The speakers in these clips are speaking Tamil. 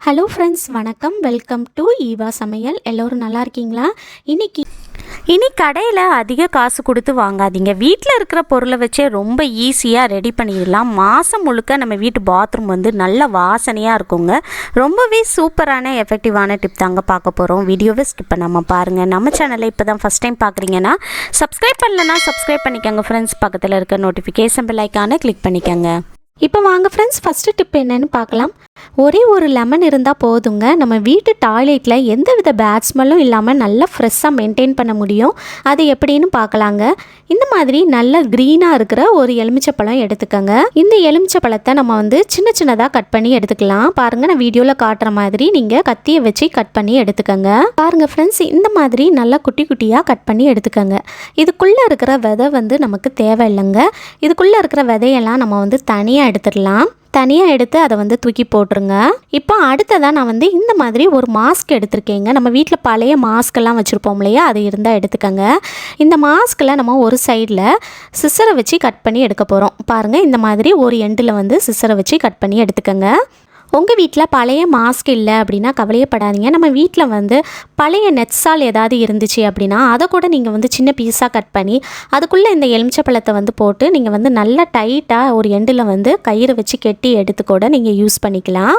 ஹலோ ஃப்ரெண்ட்ஸ், வணக்கம். வெல்கம் டு ஈவா சமையல். எல்லோரும் நல்லா இருக்கீங்களா? இனி கடையில் அதிக காசு கொடுத்து வாங்காதீங்க. வீட்டில் இருக்கிற பொருளை வச்சே ரொம்ப ஈஸியாக ரெடி பண்ணிடலாம். மாதம் முழுக்க நம்ம வீட்டு பாத்ரூம் வந்து நல்ல வாசனையாக இருக்குங்க. ரொம்பவே சூப்பரான எஃபெக்டிவான டிப் தாங்க பார்க்க போகிறோம். வீடியோவை ஸ்கிப் பண்ணாமல் பாருங்கள். நம்ம சேனலை இப்போ தான் ஃபஸ்ட் டைம் பார்க்குறீங்கன்னா சப்ஸ்கிரைப் பண்ணலன்னா சப்ஸ்கிரைப் பண்ணிக்கோங்க ஃப்ரெண்ட்ஸ். பக்கத்தில் இருக்க நோட்டிஃபிகேஷன் பெல் ஐக்கானை கிளிக் பண்ணிக்கோங்க. இப்போ வாங்க ஃப்ரெண்ட்ஸ், ஃபஸ்ட்டு டிப் என்னன்னு பார்க்கலாம். ஒரே ஒரு லெமன் இருந்தால் போதுங்க. நம்ம வீட்டு டாய்லெட்டில் எந்த வித பேட் ஸ்மெல்லும் இல்லாமல் நல்லா ஃப்ரெஷ்ஷாக மெயின்டைன் பண்ண முடியும். அது எப்படின்னு பார்க்கலாங்க. இந்த மாதிரி நல்ல க்ரீனாக இருக்கிற ஒரு எலுமிச்சப்பழம் எடுத்துக்கோங்க. இந்த எலுமிச்சப்பழத்தை நம்ம வந்து சின்ன சின்னதாக கட் பண்ணி எடுத்துக்கலாம். பாருங்கள், நான் வீடியோவில் காட்டுற மாதிரி நீங்கள் கத்தியை வச்சு கட் பண்ணி எடுத்துக்கோங்க. பாருங்கள் ஃப்ரெண்ட்ஸ், இந்த மாதிரி நல்லா குட்டி குட்டியாக கட் பண்ணி எடுத்துக்கோங்க. இதுக்குள்ளே இருக்கிற விதை வந்து நமக்கு தேவையில்லைங்க. இதுக்குள்ளே இருக்கிற விதையெல்லாம் நம்ம வந்து தனியாக எடுத்துடலாம். தனியாக எடுத்து அதை வந்து தூக்கி போட்டுருங்க. இப்போ அடுத்ததாக நான் வந்து இந்த மாதிரி ஒரு மாஸ்க் எடுத்திருக்கேங்க. நம்ம வீட்டில் பழைய மாஸ்க்கெல்லாம் வச்சுருப்போம் இல்லையா, அது இருந்தால் எடுத்துக்கோங்க. இந்த மாஸ்கில் நம்ம ஒரு சைடில் சிசரை வச்சு கட் பண்ணி எடுக்க போகிறோம். பாருங்கள், இந்த மாதிரி ஒரு எண்டில் வந்து சிசரை வச்சு கட் பண்ணி எடுத்துக்கோங்க. உங்கள் வீட்டில் பழைய மாஸ்க் இல்லை அப்படின்னா கவலையப்படாதீங்க. நம்ம வீட்டில் வந்து பழைய நெட்ஸால் ஏதாவது இருந்துச்சு அப்படின்னா அதை கூட நீங்கள் வந்து சின்ன பீஸாக கட் பண்ணி அதுக்குள்ளே இந்த எலுமிச்சப்பழத்தை வந்து போட்டு நீங்கள் வந்து நல்லா டைட்டாக ஒரு எண்டில் வந்து கயிறு வச்சு கெட்டி எடுத்து கூட நீங்கள் யூஸ் பண்ணிக்கலாம்.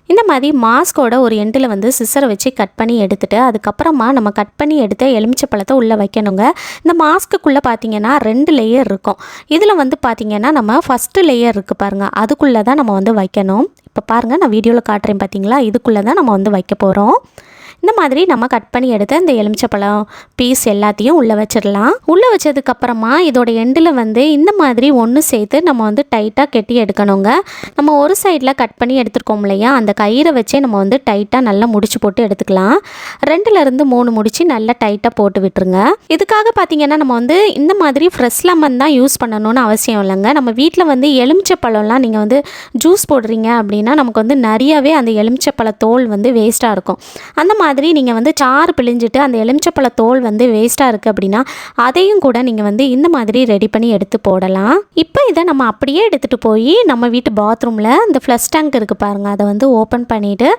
இந்த மாதிரி மாஸ்கோட ஒரு எண்டில் வந்து சிசரை வச்சு கட் பண்ணி எடுத்துகிட்டு அதுக்கப்புறமா நம்ம கட் பண்ணி எடுத்த எலுமிச்சப்பழத்தை உள்ளே வைக்கணுங்க. இந்த மாஸ்க்குள்ளே பார்த்தீங்கன்னா 2 லேயர் இருக்கும். இதில் வந்து பார்த்திங்கன்னா நம்ம ஃபஸ்ட்டு லேயர் இருக்குது பாருங்கள், அதுக்குள்ளே தான் நம்ம வந்து வைக்கணும். இப்போ பாருங்கள், நான் வீடியோவில் காட்டுறேன் பார்த்தீங்களா, இதுக்குள்ளே தான் நம்ம வந்து வைக்க போகிறோம். இந்த மாதிரி நம்ம கட் பண்ணி எடுத்த இந்த எலுமிச்சப்பழம் பீஸ் எல்லாத்தையும் உள்ளே வச்சிடலாம். உள்ளே வச்சதுக்கப்புறமா இதோட எண்டில் வந்து இந்த மாதிரி ஒன்று சேர்த்து நம்ம வந்து டைட்டாக கெட்டி எடுக்கணுங்க. நம்ம ஒரு சைடில் கட் பண்ணி எடுத்துருக்கோம் இல்லையா, அந்த கயிறை வச்சே நம்ம வந்து டைட்டாக நல்லா முடிச்சு போட்டு எடுத்துக்கலாம். 2லேருந்து 3 முடிச்சு நல்லா டைட்டாக போட்டு விட்டுருங்க. இதுக்காக பார்த்தீங்கன்னா நம்ம வந்து இந்த மாதிரி ஃப்ரெஷ் லெமன் தான் யூஸ் பண்ணணும்னு அவசியம் இல்லைங்க. நம்ம வீட்டில் வந்து எலுமிச்சப்பழம்லாம் நீங்கள் வந்து ஜூஸ் போடுறீங்க அப்படின்னா நமக்கு வந்து நிறையவே அந்த எலுமிச்சப்பழ தோல் வந்து வேஸ்ட்டாக இருக்கும். அந்த மாதிரி நீங்கள் வந்து சாறு பிழிஞ்சிட்டு அந்த எலுமிச்சப்பழ தோல் வந்து வேஸ்ட்டாக இருக்குது அப்படின்னா அதையும் கூட நீங்கள் வந்து இந்த மாதிரி ரெடி பண்ணி எடுத்து போடலாம். இப்போ இதை நம்ம அப்படியே எடுத்துகிட்டு போய் நம்ம வீட்டு பாத்ரூமில் இந்த ஃப்ளஷ் டேங்க் இருக்குது பாருங்கள், அதை வந்து ஓப்பன் பண்ணிவிட்டு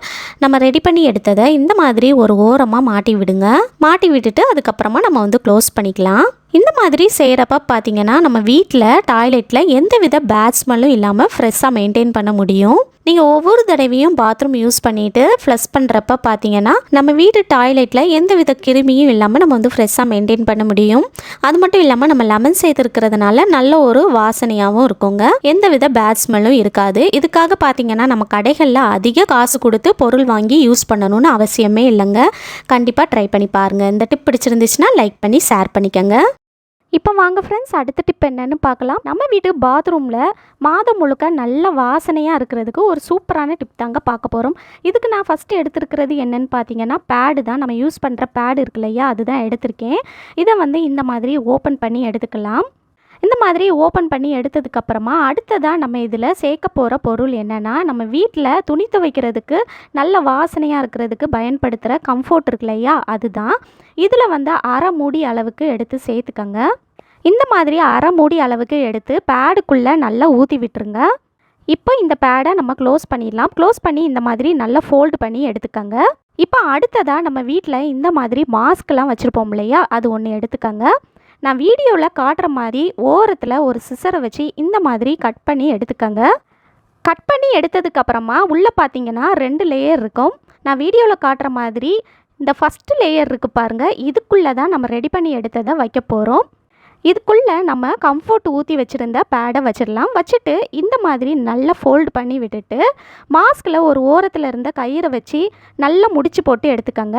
நம்ம ரெடி பண்ணி எடுத்ததை இந்த மாதிரி ஒரு ஓரமாக மாட்டி விடுங்க. மாட்டி விட்டுட்டு அதுக்கப்புறமா நம்ம வந்து க்ளோஸ் பண்ணிக்கலாம். இந்த மாதிரி செய்கிறப்ப பார்த்தீங்கன்னா நம்ம வீட்டில் டாய்லெட்டில் எந்த வித பேட் ஸ்மெல்லும் இல்லாமல் ஃப்ரெஷ்ஷாக மெயின்டைன் பண்ண முடியும். நீங்கள் ஒவ்வொரு தடவையும் பாத்ரூம் யூஸ் பண்ணிவிட்டு ஃப்ளஷ் பண்ணுறப்ப பார்த்தீங்கன்னா நம்ம வீட்டு டாய்லெட்டில் எந்த வித கிருமியும் இல்லாமல் நம்ம வந்து ஃப்ரெஷ்ஷாக மெயின்டைன் பண்ண முடியும். அது மட்டும் இல்லாமல் நம்ம லெமன் சேர்த்துருக்கிறதுனால நல்ல ஒரு வாசனையாகவும் இருக்குங்க. எந்த வித பேட் ஸ்மெல்லும் இருக்காது. இதுக்காக பார்த்தீங்கன்னா நம்ம கடைகளில் அதிக காசு கொடுத்து பொருள் வாங்கி யூஸ் பண்ணணும்னு அவசியமே இல்லைங்க. கண்டிப்பாக ட்ரை பண்ணி பாருங்கள். இந்த டிப் பிடிச்சிருந்துச்சுன்னா லைக் பண்ணி ஷேர் பண்ணிக்கோங்க. இப்போ வாங்க ஃப்ரெண்ட்ஸ், அடுத்த டிப் என்னன்னு பார்க்கலாம். நம்ம வீட்டு பாத்ரூமில் மாதம் முழுக்க நல்ல வாசனையாக இருக்கிறதுக்கு ஒரு சூப்பரான டிப் தாங்க பார்க்க போகிறோம். இதுக்கு நான் ஃபஸ்ட்டு எடுத்துருக்கிறது என்னென்னு பார்த்தீங்கன்னா பேடு தான். நம்ம யூஸ் பண்ணுற பேடு இருக்கு இல்லையா, அதுதான் எடுத்திருக்கேன். இதை வந்து இந்த மாதிரி ஓப்பன் பண்ணி எடுத்துக்கலாம். இந்த மாதிரி ஓப்பன் பண்ணி எடுத்ததுக்கப்புறமா அடுத்ததாக நம்ம இதில் சேர்க்க போகிற பொருள் என்னென்னா, நம்ம வீட்டில் துணி துவைக்கிறதுக்கு நல்ல வாசனையாக இருக்கிறதுக்கு பயன்படுத்துகிற கம்ஃபோர்ட் இருக்கு இல்லையா, அதுதான். இதில் வந்து 1/2 மூடி அளவுக்கு எடுத்து சேர்த்துக்கங்க. இந்த மாதிரி 1/2 மூடி அளவுக்கு எடுத்து பேடுக்குள்ளே நல்லா ஊற்றி விட்டுருங்க. இப்போ இந்த பேடை நம்ம க்ளோஸ் பண்ணிடலாம். க்ளோஸ் பண்ணி இந்த மாதிரி நல்லா ஃபோல்டு பண்ணி எடுத்துக்கங்க. இப்போ அடுத்ததாக நம்ம வீட்டில் இந்த மாதிரி மாஸ்க்லாம் வச்சுருப்போம் இல்லையா, அது ஒன்று எடுத்துக்கங்க. நான் வீடியோவில் காட்டுற மாதிரி ஓரத்தில் ஒரு சிசரை வச்சு இந்த மாதிரி கட் பண்ணி எடுத்துக்கங்க. கட் பண்ணி எடுத்ததுக்கப்புறமா உள்ளே பார்த்தீங்கன்னா 2 லேயர் இருக்கும். நான் வீடியோவில் காட்டுற மாதிரி இந்த ஃபஸ்ட்டு லேயர் இருக்குது பாருங்கள், இதுக்குள்ளே தான் நம்ம ரெடி பண்ணி எடுத்ததை வைக்க போகிறோம். இதுக்குள்ளே நம்ம கம்ஃபோர்ட் ஊற்றி வச்சுருந்த பேடை வச்சிடலாம். வச்சுட்டு இந்த மாதிரி நல்லா ஃபோல்டு பண்ணி விட்டுட்டு மாஸ்கில் ஒரு ஓரத்தில் இருந்த கயிறை வச்சு நல்லா முடிச்சு போட்டு எடுத்துக்கங்க.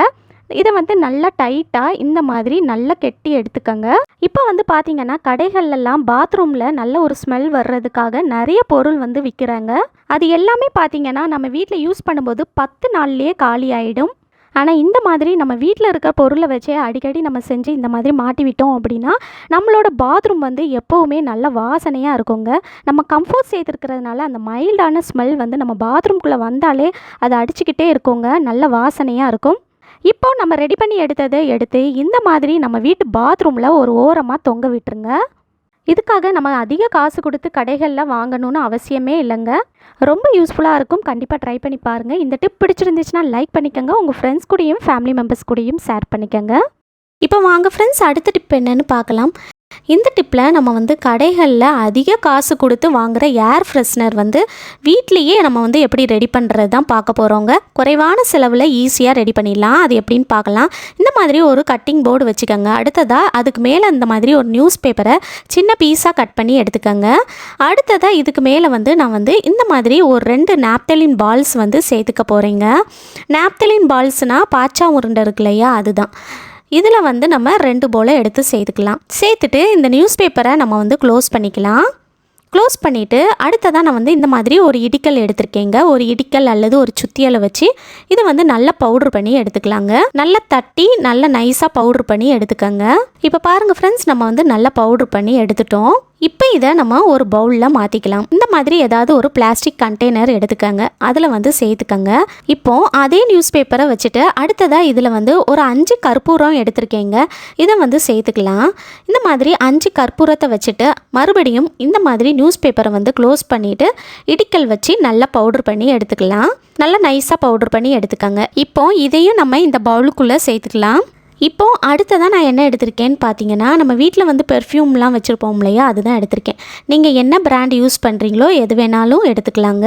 இதை வந்து நல்லா டைட்டாக இந்த மாதிரி நல்லா கெட்டி எடுத்துக்கங்க. இப்போ வந்து பார்த்தீங்கன்னா கடைகள்லாம் பாத்ரூமில் நல்ல ஒரு ஸ்மெல் வர்றதுக்காக நிறைய பொருள் வந்து விற்கிறாங்க. அது எல்லாமே பார்த்தீங்கன்னா நம்ம வீட்டில் யூஸ் பண்ணும்போது 10 நாள்லேயே காலி ஆகிடும். ஆனால் இந்த மாதிரி நம்ம வீட்டில் இருக்க பொருளை வச்சே அடிக்கடி நம்ம செஞ்சு இந்த மாதிரி மாட்டி விட்டோம் அப்படின்னா நம்மளோட பாத்ரூம் வந்து எப்போவுமே நல்ல வாசனையாக இருக்குங்க. நம்ம கம்ஃபோர்ட் சேர்த்துருக்கிறதுனால அந்த மைல்டான ஸ்மெல் வந்து நம்ம பாத்ரூம்குள்ளே வந்தாலே அதை அடிச்சுக்கிட்டே இருக்குங்க. நல்ல வாசனையாக இருக்கும். இப்போ நம்ம ரெடி பண்ணி எடுத்ததை எடுத்து இந்த மாதிரி நம்ம வீட்டு பாத்ரூமில் ஒரு ஓரமாக தொங்க விட்டுருங்க. இதுக்காக நம்ம அதிக காசு கொடுத்து கடைகளில் வாங்கணும்னு அவசியமே இல்லைங்க. ரொம்ப யூஸ்ஃபுல்லாக இருக்கும். கண்டிப்பாக ட்ரை பண்ணி பாருங்கள். இந்த டிப் பிடிச்சிருந்துச்சுன்னா லைக் பண்ணிக்கோங்க. உங்கள் ஃப்ரெண்ட்ஸ் கூடயும் ஃபேமிலி மெம்பர்ஸ் கூடயும் ஷேர் பண்ணிக்கோங்க. இப்போ வாங்க ஃப்ரெண்ட்ஸ், அடுத்த டிப் என்னன்னு பார்க்கலாம். இந்த டிப்பில் நம்ம வந்து கடைகளில் அதிக காசு கொடுத்து வாங்குகிற ஏர் ஃப்ரெஷ்னர் வந்து வீட்லேயே நம்ம வந்து எப்படி ரெடி பண்ணுறது தான் பார்க்க போகிறோங்க. குறைவான செலவில் ஈஸியாக ரெடி பண்ணிடலாம். அது எப்படின்னு பார்க்கலாம். இந்த மாதிரி ஒரு கட்டிங் போர்டு வச்சுக்கோங்க. அடுத்ததாக அதுக்கு மேலே இந்த மாதிரி ஒரு நியூஸ் பேப்பரை சின்ன பீஸாக கட் பண்ணி எடுத்துக்கோங்க. அடுத்ததாக இதுக்கு மேலே வந்து நான் வந்து இந்த மாதிரி ஒரு 2 நாப்தலின் பால்ஸ் வந்து சேர்த்துக்க போகிறேங்க. நாப்தலின் பால்ஸ்னால் பாச்சா உருண்டை இருக்கு இல்லையா, அதுதான். இதில் வந்து நம்ம 2 போல் எடுத்து சேர்த்துக்கலாம். சேர்த்துட்டு இந்த நியூஸ் பேப்பரை நம்ம வந்து க்ளோஸ் பண்ணிக்கலாம். க்ளோஸ் பண்ணிவிட்டு அடுத்ததாக நான் வந்து இந்த மாதிரி ஒரு இடிக்கல் எடுத்திருக்கேங்க. ஒரு இடிக்கல் அல்லது ஒரு சுத்தியலை வச்சு இதை வந்து நல்லா பவுட்ரு பண்ணி எடுத்துக்கலாங்க. நல்லா தட்டி நல்லா நைஸாக பவுட்ரு பண்ணி எடுத்துக்கோங்க. இப்போ பாருங்கள் ஃப்ரெண்ட்ஸ், நம்ம வந்து நல்லா பவுட்ரு பண்ணி எடுத்துட்டோம். இப்போ இதை நம்ம ஒரு பவுலில் மாற்றிக்கலாம். இந்த மாதிரி ஏதாவது ஒரு பிளாஸ்டிக் கண்டெய்னர் எடுத்துக்கோங்க. அதில் வந்து சேர்த்துக்கோங்க. இப்போது அதே நியூஸ் பேப்பரை வச்சுட்டு அடுத்ததாக இதில் வந்து ஒரு 5 கற்பூரம் எடுத்திருக்கேங்க. இதை வந்து சேர்த்துக்கலாம். இந்த மாதிரி 5 கற்பூரத்தை வச்சுட்டு மறுபடியும் இந்த மாதிரி நியூஸ் பேப்பரை வந்து க்ளோஸ் பண்ணிவிட்டு இடிக்கல் வச்சு நல்லா பவுட்ரு பண்ணி எடுத்துக்கலாம். நல்லா நைஸாக பவுட்ரு பண்ணி எடுத்துக்கோங்க. இப்போது இதையும் நம்ம இந்த பவுலுக்குள்ளே சேர்த்துக்கலாம். இப்போது அடுத்ததான் நான் என்ன எடுத்திருக்கேன்னு பார்த்தீங்கன்னா, நம்ம வீட்டில் வந்து பெர்ஃப்யூம்லாம் வச்சுருப்போம் இல்லையா, அதுதான் எடுத்திருக்கேன். நீங்கள் என்ன பிராண்ட் யூஸ் பண்ணுறீங்களோ எது வேணாலும் எடுத்துக்கலாங்க.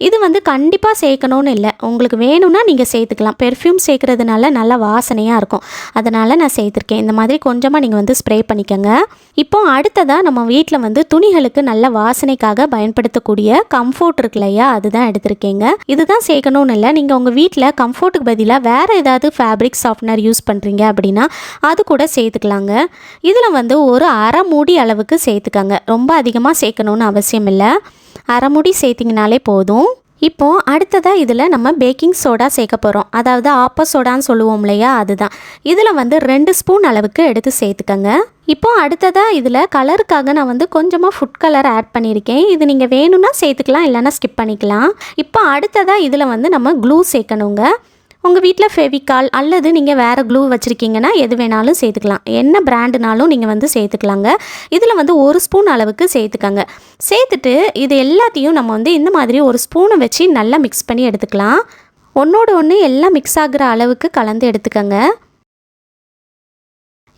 இது வந்து கண்டிப்பாக சேர்க்கணும்னு இல்லை. உங்களுக்கு வேணும்னா நீங்கள் சேர்த்துக்கலாம். பெர்ஃப்யூம் சேர்க்குறதுனால நல்லா வாசனையாக இருக்கும். அதனால் நான் சேர்த்துருக்கேன். இந்த மாதிரி கொஞ்சமாக நீங்கள் வந்து ஸ்ப்ரே பண்ணிக்கோங்க. இப்போது அடுத்ததாக நம்ம வீட்டில் வந்து துணிகளுக்கு நல்ல வாசனைக்காக பயன்படுத்தக்கூடிய கம்ஃபோர்ட் இருக்கு இல்லையா, அதுதான் எடுத்திருக்கேங்க. இதுதான் சேர்க்கணும்னு இல்லை. நீங்கள் உங்கள் வீட்டில் கம்ஃபோர்ட்டுக்கு பதிலாக வேறு ஏதாவது ஃபேப்ரிக் சாஃப்ட்னர் யூஸ் பண்ணுறீங்க அப்படின்னா அது கூட சேர்த்துக்கலாங்க. இதில் வந்து ஒரு அரை மூடி அளவுக்கு சேர்த்துக்கங்க. ரொம்ப அதிகமாக சேர்க்கணும்னு அவசியம் இல்லை. அரை மூடி சேர்த்திங்கனாலே போதும். இப்போது அடுத்ததாக இதில் நம்ம பேக்கிங் சோடா சேர்க்க போகிறோம். அதாவது ஆப்ப சோடான்னு சொல்லுவோம் இல்லையா, அதுதான். இதில் வந்து 2 ஸ்பூன் அளவுக்கு எடுத்து சேர்த்துக்கங்க. இப்போது அடுத்ததாக இதில் கலருக்காக நான் வந்து கொஞ்சமாக ஃபுட் கலர் ஆட் பண்ணியிருக்கேன். இது நீங்கள் வேணும்னா சேர்த்துக்கலாம், இல்லைன்னா ஸ்கிப் பண்ணிக்கலாம். இப்போ அடுத்ததாக இதில் வந்து நம்ம க்ளூ சேர்க்கணுங்க. உங்கள் வீட்டில் ஃபெவிகால் அல்லது நீங்கள் வேறு க்ளூ வச்சுருக்கீங்கன்னா எது வேணாலும் சேர்த்துக்கலாம். என்ன பிராண்டுனாலும் நீங்கள் வந்து சேர்த்துக்கலாங்க. இதில் வந்து 1 ஸ்பூன் அளவுக்கு சேர்த்துக்கங்க. சேர்த்துட்டு இது எல்லாத்தையும் நம்ம வந்து இந்த மாதிரி ஒரு ஸ்பூனை வச்சு நல்லா மிக்ஸ் பண்ணி எடுத்துக்கலாம். ஒன்றோடு ஒன்று எல்லாம் மிக்ஸ் ஆகிற அளவுக்கு கலந்து எடுத்துக்கங்க.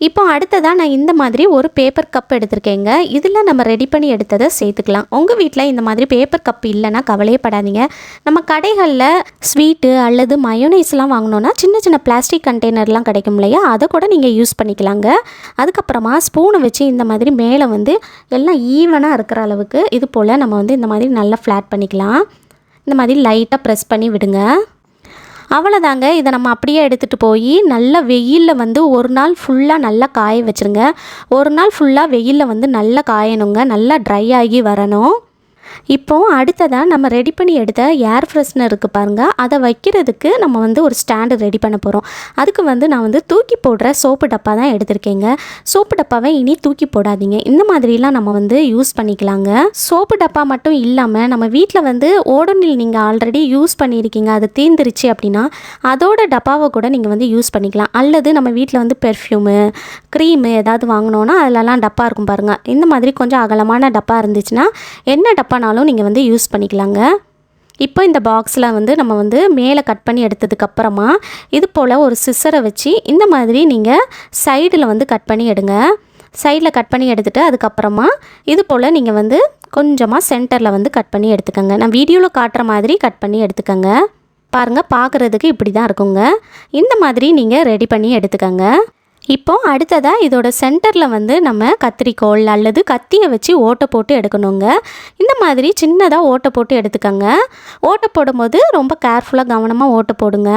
இப்போ அடுத்ததாக நான் இந்த மாதிரி ஒரு பேப்பர் கப் எடுத்திருக்கேங்க. இதில் நம்ம ரெடி பண்ணி எடுத்ததை சேர்த்துக்கலாம். உங்கள் வீட்டில் இந்த மாதிரி பேப்பர் கப் இல்லைன்னா கவலையப்படாதீங்க. நம்ம கடைகளில் ஸ்வீட்டு அல்லது மயோனைஸ்லாம் வாங்கினோன்னா சின்ன சின்ன பிளாஸ்டிக் கண்டெய்னர்லாம் கிடைக்கும் இல்லையா, அதை கூட நீங்கள் யூஸ் பண்ணிக்கலாங்க. அதுக்கப்புறமா ஸ்பூனை வச்சு இந்த மாதிரி மேலே வந்து எல்லாம் ஈவனாக இருக்கிற அளவுக்கு இது போல் நம்ம வந்து இந்த மாதிரி நல்லா ஃப்ளாட் பண்ணிக்கலாம். இந்த மாதிரி லைட்டாக ப்ரெஸ் பண்ணி விடுங்க. அவ்வளோதாங்க. இதை நம்ம அப்படியே எடுத்துகிட்டு போய் நல்லா வெயிலில் வந்து ஒரு நாள் ஃபுல்லாக நல்லா காய வச்சுருங்க. ஒரு நாள் ஃபுல்லாக வெயிலில் வந்து நல்லா காயணுங்க. நல்லா ட்ரை ஆகி வரணும். இப்போது அடுத்ததாக நம்ம ரெடி பண்ணி எடுத்த ஏர் ஃப்ரெஷ்னர் இருக்குது பாருங்கள், அதை வைக்கிறதுக்கு நம்ம வந்து ஒரு ஸ்டாண்டு ரெடி பண்ண போகிறோம். அதுக்கு வந்து நான் வந்து தூக்கி போடுற சோப்பு டப்பா தான் எடுத்திருக்கேங்க. சோப்பு டப்பாவை இனி தூக்கி போடாதீங்க. இந்த மாதிரிலாம் நம்ம வந்து யூஸ் பண்ணிக்கலாங்க. சோப்பு டப்பா மட்டும் இல்லாமல் நம்ம வீட்டில் வந்து ஓடோனில் நீங்கள் ஆல்ரெடி யூஸ் பண்ணியிருக்கீங்க, அது தீர்ந்துருச்சு அப்படின்னா அதோட டப்பாவை கூட நீங்கள் வந்து யூஸ் பண்ணிக்கலாம். அல்லது நம்ம வீட்டில் வந்து பெர்ஃப்யூமு க்ரீமு ஏதாவது வாங்கினோன்னா அதிலலாம் டப்பா இருக்கும் பாருங்கள். இந்த மாதிரி கொஞ்சம் அகலமான டப்பா இருந்துச்சுன்னா என்ன டப்பானாலும் நீங்கள் வந்து யூஸ் பண்ணிக்கலாங்க. இப்போ இந்த பாக்ஸில் வந்து நம்ம வந்து மேலே கட் பண்ணி எடுத்ததுக்கப்புறமா இது போல் ஒரு சிசரை வச்சு இந்த மாதிரி நீங்கள் சைடில் வந்து கட் பண்ணி எடுங்க. சைடில் கட் பண்ணி எடுத்துகிட்டு அதுக்கப்புறமா இது போல் நீங்கள் வந்து கொஞ்சமாக சென்டரில் வந்து கட் பண்ணி எடுத்துக்கோங்க. நான் வீடியோவில் காட்டுற மாதிரி கட் பண்ணி எடுத்துக்கோங்க. பாருங்கள், பார்க்குறதுக்கு இப்படி தான் இருக்குங்க. இந்த மாதிரி நீங்கள் ரெடி பண்ணி எடுத்துக்கோங்க. இப்போது அடுத்ததாக இதோட சென்டரில் வந்து நம்ம கத்திரிக்கோல் அல்லது கத்தியை வச்சு ஓட்டை போட்டு எடுக்கணுங்க. இந்த மாதிரி சின்னதாக ஓட்டை போட்டு எடுத்துக்கோங்க. ஓட்டை போடும்போது ரொம்ப கேர்ஃபுல்லாக கவனமாக ஓட்டை போடுங்க.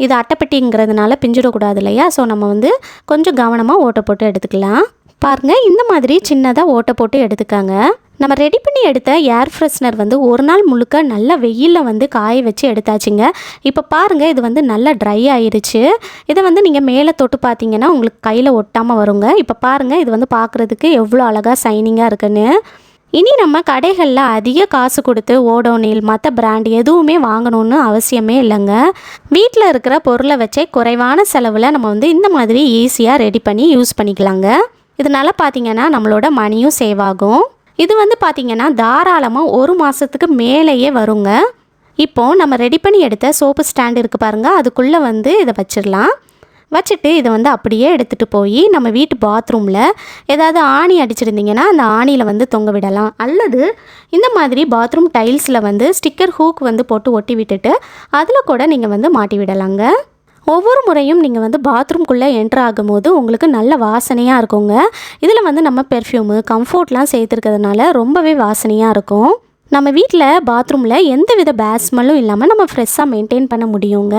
இது அட்டைப்பெட்டிங்கிறதுனால பிஞ்சிடக்கூடாது இல்லையா, ஸோ நம்ம வந்து கொஞ்சம் கவனமாக ஓட்டை போட்டு எடுத்துக்கலாம். பாருங்கள், இந்த மாதிரி சின்னதாக ஓட்டை போட்டு எடுத்துக்காங்க. நம்ம ரெடி பண்ணி எடுத்த ஏர் ஃப்ரெஷ்னர் வந்து ஒரு நாள் முழுக்க நல்ல வெயிலில் வந்து காய வச்சு எடுத்தாச்சுங்க. இப்போ பாருங்கள், இது வந்து நல்லா ட்ரை ஆயிடுச்சு. இதை வந்து நீங்கள் மேலே தொட்டு பார்த்தீங்கன்னா உங்களுக்கு கையில் ஒட்டாமல் வருங்க. இப்போ பாருங்கள், இது வந்து பார்க்குறதுக்கு எவ்வளோ அழகாக ஷைனிங்காக இருக்குன்னு. இனி நம்ம கடைகளில் அதிக காசு கொடுத்து ஓடோனில் மற்ற பிராண்ட் எதுவுமே வாங்கணும்னு அவசியமே இல்லைங்க. வீட்டில் இருக்கிற பொருளை வச்சே குறைவான செலவில் நம்ம வந்து இந்த மாதிரி ஈஸியாக ரெடி பண்ணி யூஸ் பண்ணிக்கலாங்க. இதனால் பார்த்திங்கன்னா நம்மளோட மணியும் சேவ் ஆகும். இது வந்து பார்த்திங்கன்னா தாராளமாக 1 மாதத்துக்கு மேலேயே வருங்க. இப்போது நம்ம ரெடி பண்ணி எடுத்த சோப்பு ஸ்டாண்ட் இருக்குது பாருங்கள், அதுக்குள்ளே வந்து இதை வச்சிடலாம். வச்சுட்டு இதை வந்து அப்படியே எடுத்துகிட்டு போய் நம்ம வீட்டு பாத்ரூமில் ஏதாவது ஆணி அடிச்சிருந்தீங்கன்னா அந்த ஆணியில் வந்து தொங்க விடலாம். அல்லது இந்த மாதிரி பாத்ரூம் டைல்ஸில் வந்து ஸ்டிக்கர் ஹூக் வந்து போட்டு ஒட்டி விட்டுட்டு அதில் கூட நீங்கள் வந்து மாட்டி விடலாங்க. ஒவ்வொரு முறையும் நீங்கள் வந்து பாத்ரூம்குள்ளே என்ட்ரு ஆகும்போது உங்களுக்கு நல்ல வாசனையாக இருக்குங்க. இதில் வந்து நம்ம பெர்ஃப்யூமு கம்ஃபோர்ட்லாம் சேர்த்துருக்கிறதுனால ரொம்பவே வாசனையாக இருக்கும். நம்ம வீட்டில் பாத்ரூமில் எந்த வித பேட் ஸ்மெல்லும் இல்லாமல் நம்ம ஃப்ரெஷ்ஷாக மெயின்டைன் பண்ண முடியுங்க.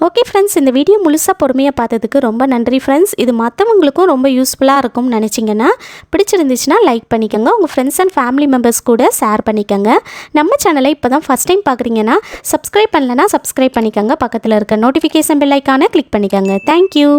ஓகே ஃப்ரெண்ட்ஸ், இந்த வீடியோ முழுசாக பொறுமையாக பார்த்ததுக்கு ரொம்ப நன்றி ஃப்ரெண்ட்ஸ். இது மற்றவங்களுக்கும் ரொம்ப யூஸ்ஃபுல்லாக இருக்கும்னு நினச்சிங்கன்னா பிடிச்சிருந்துச்சுன்னா லைக் பண்ணிக்கோங்க. உங்கள் ஃப்ரெண்ட்ஸ் அண்ட் ஃபேமிலி மெம்பர்ஸ் கூட ஷேர் பண்ணிக்கோங்க. நம்ம சேனலை இப்போ தான் ஃபஸ்ட் டைம் பார்க்குறீங்கன்னா சப்ஸ்கிரைப் பண்ணலைன்னா சப்ஸ்கிரைப் பண்ணிக்கோங்க. பக்கத்தில் இருக்க நோட்டிஃபிகேஷன் பெல் ஐக்கானை கிளிக் பண்ணிக்கோங்க. தேங்க்யூ.